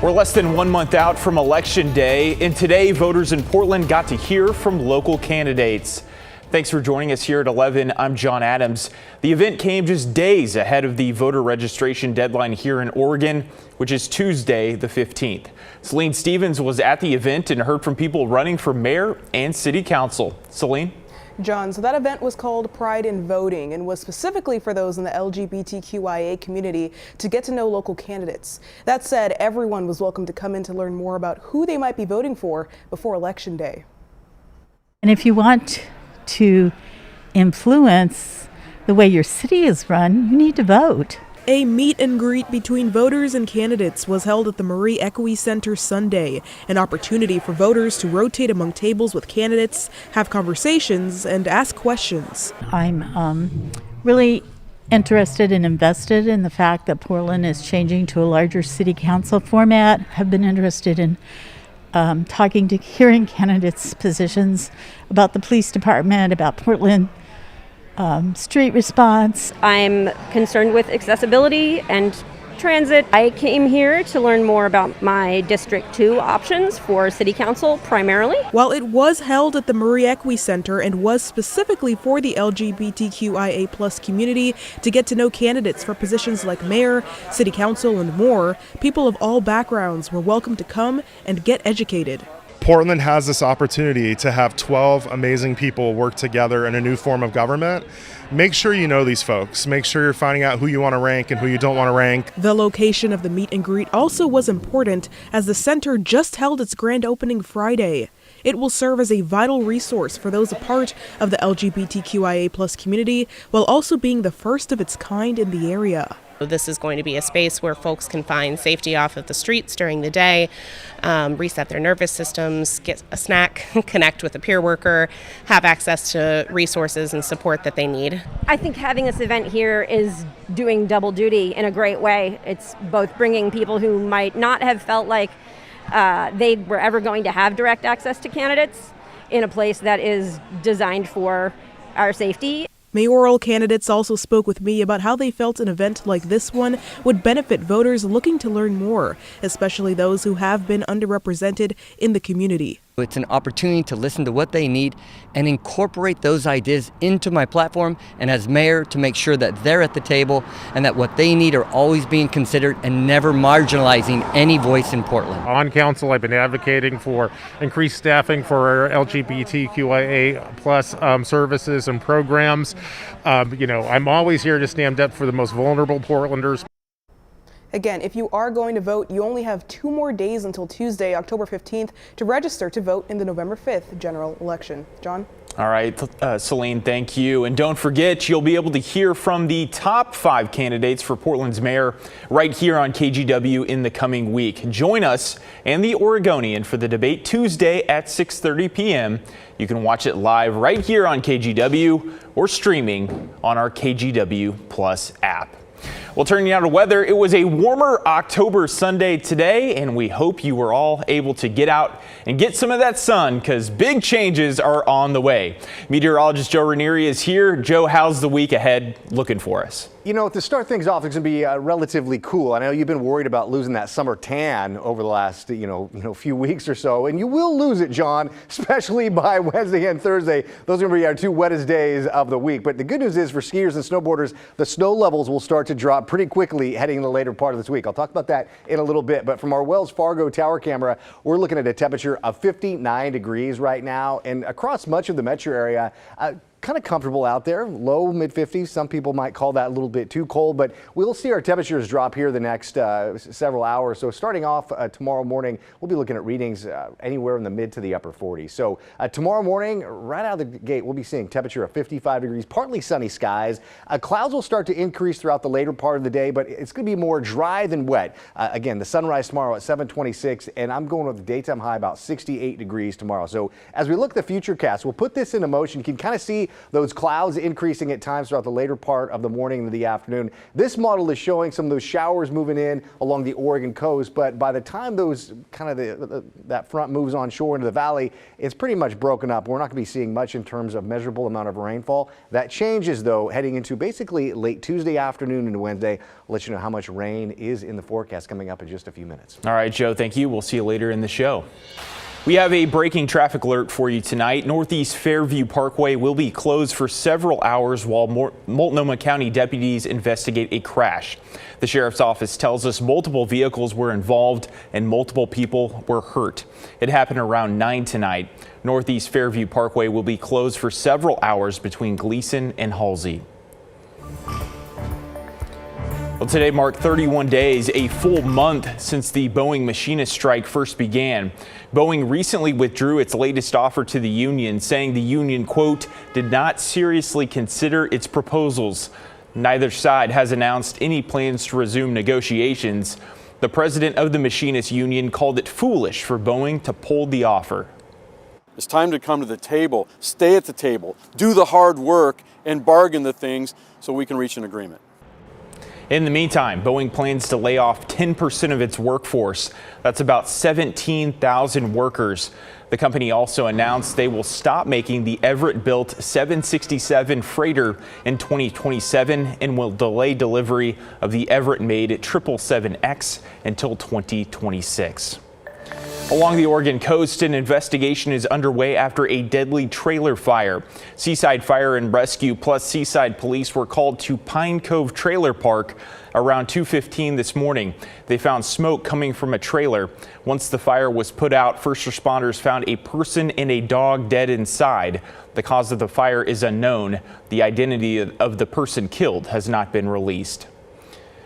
We're less than 1 month out from Election Day, and today voters in Portland got to hear from local candidates. Thanks for joining us here at 11. I'm John Adams. The event came just days ahead of the voter registration deadline here in Oregon, which is Tuesday, the 15th. Celine Stevens was at the event and heard from people running for mayor and city council. Celine? John, so that event was called Pride in Voting and was specifically for those in the LGBTQIA community to get to know local candidates. That said, everyone was welcome to come in to learn more about who they might be voting for before Election Day. And if you want to influence the way your city is run, you need to vote. A meet and greet between voters and candidates was held at the Marie Equi Center Sunday, an opportunity for voters to rotate among tables with candidates, have conversations, and ask questions. I'm really interested and invested in the fact that Portland is changing to a larger city council format. Have been interested in hearing candidates' positions about the police department, about Portland street response. I'm concerned with accessibility and transit. I came here to learn more about my District 2 options for City Council primarily. While it was held at the Marie Equi Center and was specifically for the LGBTQIA+ community to get to know candidates for positions like mayor, city council, and more, people of all backgrounds were welcome to come and get educated. Portland has this opportunity to have 12 amazing people work together in a new form of government. Make sure you know these folks. Make sure you're finding out who you want to rank and who you don't want to rank. The location of the meet and greet also was important, as the center just held its grand opening Friday. It will serve as a vital resource for those a part of the LGBTQIA+ community, while also being the first of its kind in the area. This is going to be a space where folks can find safety off of the streets during the day, reset their nervous systems, get a snack, connect with a peer worker, have access to resources and support that they need. I think having this event here is doing double duty in a great way. It's both bringing people who might not have felt like they were ever going to have direct access to candidates in a place that is designed for our safety. Mayoral candidates also spoke with me about how they felt an event like this one would benefit voters looking to learn more, especially those who have been underrepresented in the community. It's an opportunity to listen to what they need and incorporate those ideas into my platform, and as mayor to make sure that they're at the table and that what they need are always being considered and never marginalizing any voice in Portland. On council, I've been advocating for increased staffing for our LGBTQIA+ services and programs. I'm always here to stand up for the most vulnerable Portlanders. Again, if you are going to vote, you only have 2 more days until Tuesday, October 15th, to register to vote in the November 5th general election. John? All right, Celine, thank you. And don't forget, you'll be able to hear from the top 5 candidates for Portland's mayor right here on KGW in the coming week. Join us and the Oregonian for the debate Tuesday at 6:30 p.m. You can watch it live right here on KGW or streaming on our KGW Plus app. Well, turning now to weather, it was a warmer October Sunday today, and we hope you were all able to get out and get some of that sun, because big changes are on the way. Meteorologist Joe Ranieri is here. Joe, how's the week ahead looking for us? To start things off, it's going to be relatively cool. I know you've been worried about losing that summer tan over the last, few weeks or so, and you will lose it, John, especially by Wednesday and Thursday. Those are going to be our 2 wettest days of the week. But the good news is for skiers and snowboarders, the snow levels will start to drop pretty quickly heading in the later part of this week. I'll talk about that in a little bit. But from our Wells Fargo tower camera, we're looking at a temperature of 59 degrees right now, and across much of the metro area, kind of comfortable out there, low mid-50s. Some people might call that a little bit too cold, but we'll see our temperatures drop here the next several hours. So starting off tomorrow morning, we'll be looking at readings anywhere in the mid to the upper 40s. So tomorrow morning, right out of the gate, we'll be seeing temperature of 55 degrees, partly sunny skies. Clouds will start to increase throughout the later part of the day, but it's going to be more dry than wet. Again, the sunrise tomorrow at 7:26, and I'm going with the daytime high about 68 degrees tomorrow. So as we look at the future cast, we'll put this into motion. You can kind of see Those clouds increasing at times throughout the later part of the morning and the afternoon. This model is showing some of those showers moving in along the Oregon coast, but by the time those that front moves on shore into the valley, it's pretty much broken up. We're not going to be seeing much in terms of measurable amount of rainfall. That changes though heading into basically late Tuesday afternoon into Wednesday. I'll let you know how much rain is in the forecast coming up in just a few minutes. All right, Joe, thank you. We'll see you later in the show. We have a breaking traffic alert for you tonight. Northeast Fairview Parkway will be closed for several hours while Multnomah County deputies investigate a crash. The sheriff's office tells us multiple vehicles were involved and multiple people were hurt. It happened around 9 tonight. Northeast Fairview Parkway will be closed for several hours between Gleason and Halsey. Well, today marked 31 days, a full month since the Boeing machinist strike first began. Boeing recently withdrew its latest offer to the union, saying the union, quote, did not seriously consider its proposals. Neither side has announced any plans to resume negotiations. The president of the machinist union called it foolish for Boeing to pull the offer. It's time to come to the table, stay at the table, do the hard work, and bargain the things so we can reach an agreement. In the meantime, Boeing plans to lay off 10% of its workforce. That's about 17,000 workers. The company also announced they will stop making the Everett-built 767 freighter in 2027 and will delay delivery of the Everett-made 777X until 2026. Along the Oregon coast, an investigation is underway after a deadly trailer fire. Seaside Fire and Rescue plus Seaside Police were called to Pine Cove Trailer Park around 2:15 this morning. They found smoke coming from a trailer. Once the fire was put out, first responders found a person and a dog dead inside. The cause of the fire is unknown. The identity of the person killed has not been released.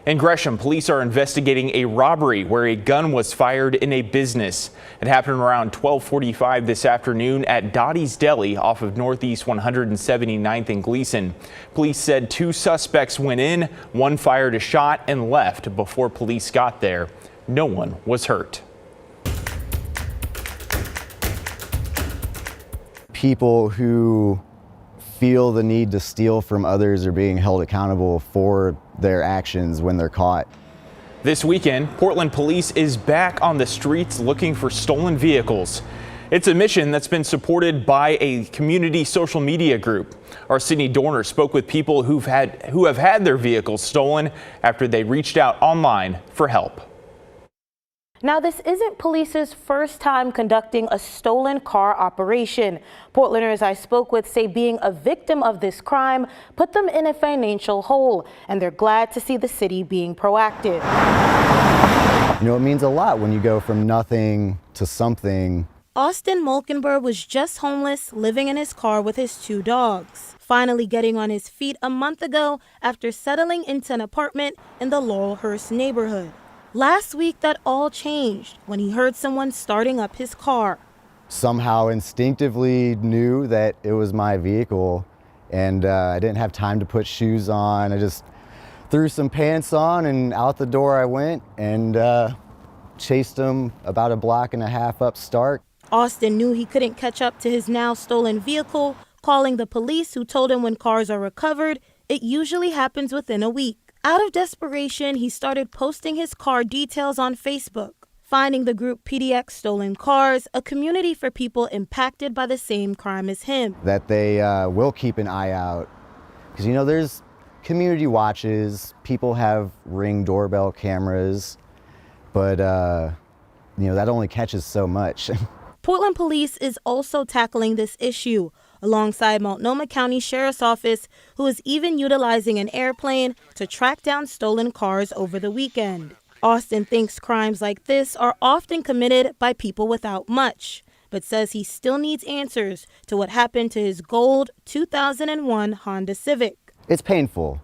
In Gresham, police are investigating a robbery where a gun was fired in a business. It happened around 12:45 this afternoon at Dottie's Deli off of Northeast 179th and Gleason. Police said 2 suspects went in, one fired a shot and left before police got there. No one was hurt. People who feel the need to steal from others are being held accountable for their actions when they're caught. This weekend, Portland police is back on the streets looking for stolen vehicles. It's a mission that's been supported by a community social media group. Our Sydney Dorner spoke with people who have had their vehicles stolen after they reached out online for help. Now, this isn't police's first time conducting a stolen car operation. Portlanders I spoke with say being a victim of this crime put them in a financial hole, and they're glad to see the city being proactive. You know, it means a lot when you go from nothing to something. Austin Mulkenberg was just homeless, living in his car with his 2 dogs. Finally getting on his feet a month ago after settling into an apartment in the Laurelhurst neighborhood. Last week, that all changed when he heard someone starting up his car. Somehow instinctively knew that it was my vehicle, and I didn't have time to put shoes on. I just threw some pants on and out the door I went and chased him about a block and a half up Stark. Austin knew he couldn't catch up to his now stolen vehicle, calling the police, who told him when cars are recovered, it usually happens within a week. Out of desperation, he started posting his car details on Facebook, finding the group PDX Stolen Cars, a community for people impacted by the same crime as him. That they will keep an eye out, because you know there's community watches, people have Ring doorbell cameras, but you know that only catches so much. Portland Police is also tackling this issue alongside Multnomah County Sheriff's Office, who is even utilizing an airplane to track down stolen cars over the weekend. Austin thinks crimes like this are often committed by people without much, but says he still needs answers to what happened to his gold 2001 Honda Civic. It's painful,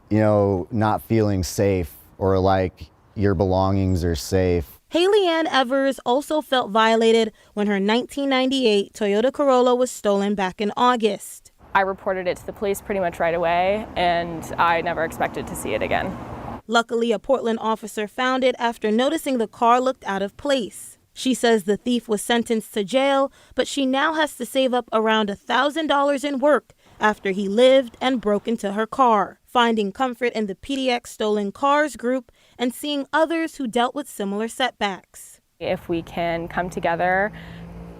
you know, not feeling safe or like your belongings are safe. Haley Ann Evers also felt violated when her 1998 Toyota Corolla was stolen back in August. I reported it to the police pretty much right away, and I never expected to see it again. Luckily, a Portland officer found it after noticing the car looked out of place. She says the thief was sentenced to jail, but she now has to save up around $1,000 in work after he lived and broke into her car, finding comfort in the PDX Stolen Cars group and seeing others who dealt with similar setbacks. If we can come together,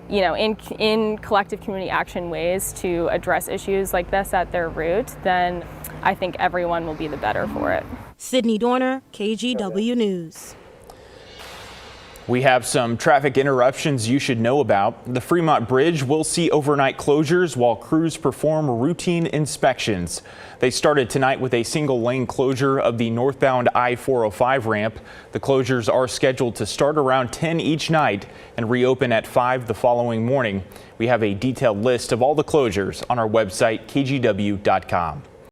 in collective community action ways to address issues like this at their root, then I think everyone will be the better for it. Sydney Dorner, KGW News. We have some traffic interruptions you should know about. The Fremont Bridge will see overnight closures while crews perform routine inspections. They started tonight with a single lane closure of the northbound I-405 ramp. The closures are scheduled to start around 10 each night and reopen at 5 the following morning. We have a detailed list of all the closures on our website, kgw.com.